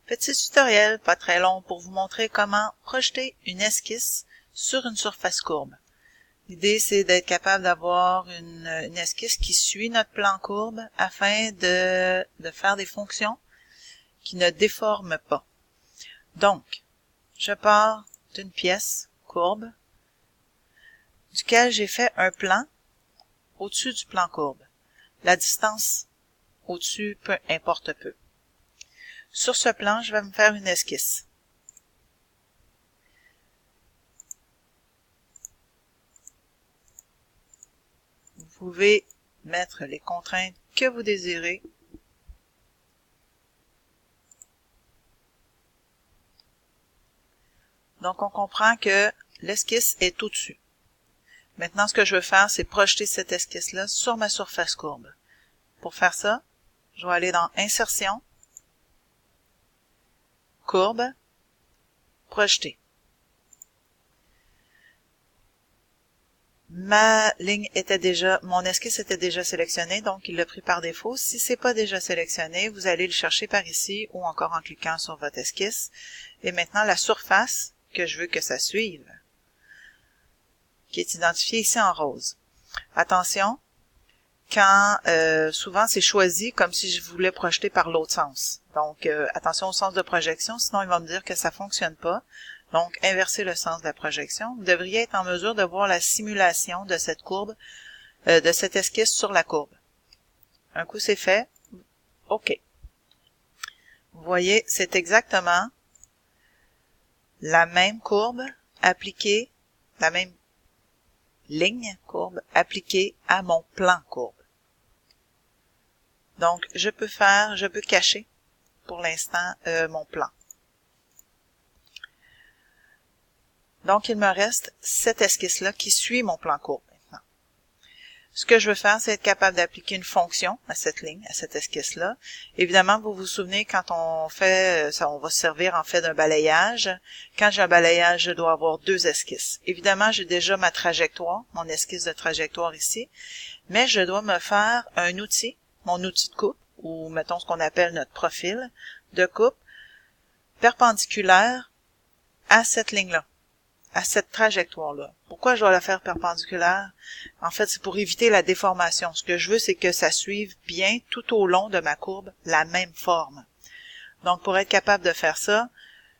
Petit tutoriel pas très long pour vous montrer comment projeter une esquisse sur une surface courbe. L'idée, c'est d'être capable d'avoir une esquisse qui suit notre plan courbe afin de faire des fonctions qui ne déforment pas. Donc, je pars d'une pièce courbe duquel j'ai fait un plan au-dessus du plan courbe. La distance au-dessus importe peu. Sur ce plan, je vais me faire une esquisse. Vous pouvez mettre les contraintes que vous désirez. Donc, on comprend que l'esquisse est au-dessus. Maintenant, ce que je veux faire, c'est projeter cette esquisse-là sur ma surface courbe. Pour faire ça, je vais aller dans Insertion, Courbe, Projeter. Mon esquisse était déjà sélectionnée, donc il l'a pris par défaut. Si c'est pas déjà sélectionné, vous allez le chercher par ici ou encore en cliquant sur votre esquisse. Et maintenant, la surface que je veux que ça suive, qui est identifiée ici en rose. Attention, quand souvent c'est choisi comme si je voulais projeter par l'autre sens. Donc, attention au sens de projection, sinon il va me dire que ça fonctionne pas. Donc, inversez le sens de la projection. Vous devriez être en mesure de voir la simulation de cette courbe, de cette esquisse sur la courbe. Un coup c'est fait, OK. Vous voyez, c'est exactement la même courbe appliquée, la même ligne courbe appliquée à mon plan courbe. Donc, je peux cacher pour l'instant mon plan. Donc, il me reste cette esquisse-là qui suit mon plan courbe maintenant. Ce que je veux faire, c'est être capable d'appliquer une fonction à cette ligne, à cette esquisse-là. Évidemment, vous vous souvenez, quand on fait ça, on va se servir en fait d'un balayage. Quand j'ai un balayage, je dois avoir deux esquisses. Évidemment, j'ai déjà ma trajectoire, mon esquisse de trajectoire ici, mais je dois me faire un outil, mon outil de coupe, ou mettons ce qu'on appelle notre profil de coupe, perpendiculaire à cette ligne-là, à cette trajectoire-là. Pourquoi je dois la faire perpendiculaire? En fait, c'est pour éviter la déformation. Ce que je veux, c'est que ça suive bien tout au long de ma courbe la même forme. Donc, pour être capable de faire ça,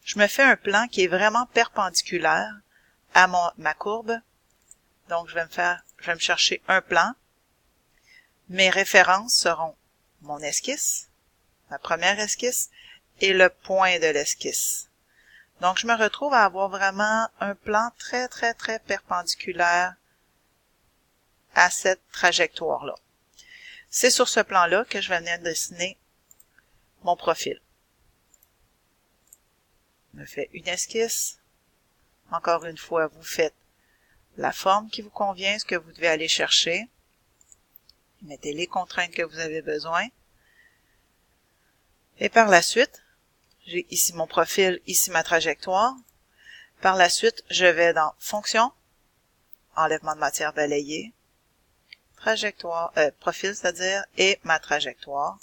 je me fais un plan qui est vraiment perpendiculaire à ma courbe. Donc, je vais me chercher un plan. Mes références seront mon esquisse, ma première esquisse, et le point de l'esquisse. Donc, je me retrouve à avoir vraiment un plan très, très, très perpendiculaire à cette trajectoire-là. C'est sur ce plan-là que je vais venir dessiner mon profil. Je me fais une esquisse. Encore une fois, vous faites la forme qui vous convient, ce que vous devez aller chercher. Mettez les contraintes que vous avez besoin. Et par la suite, j'ai ici mon profil, ici ma trajectoire. Par la suite, je vais dans Fonction, Enlèvement de matière balayée, trajectoire, profil, c'est-à-dire, et ma trajectoire.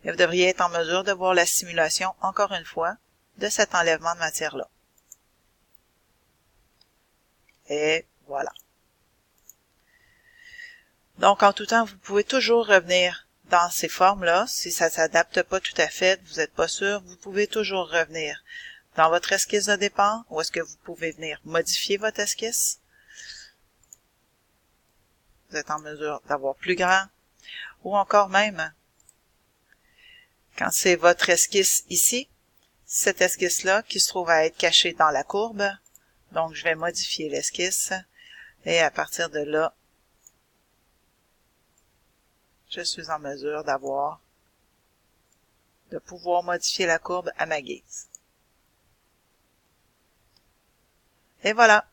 Et vous devriez être en mesure de voir la simulation, encore une fois, de cet enlèvement de matière-là. Et voilà. Donc, en tout temps, vous pouvez toujours revenir dans ces formes-là. Si ça ne s'adapte pas tout à fait, vous n'êtes pas sûr, vous pouvez toujours revenir dans votre esquisse de départ, ou est-ce que vous pouvez venir modifier votre esquisse. Vous êtes en mesure d'avoir plus grand, ou encore même, quand c'est votre esquisse ici, cette esquisse-là qui se trouve à être cachée dans la courbe, donc je vais modifier l'esquisse, et à partir de là, je suis en mesure de pouvoir modifier la courbe à ma guise. Et voilà.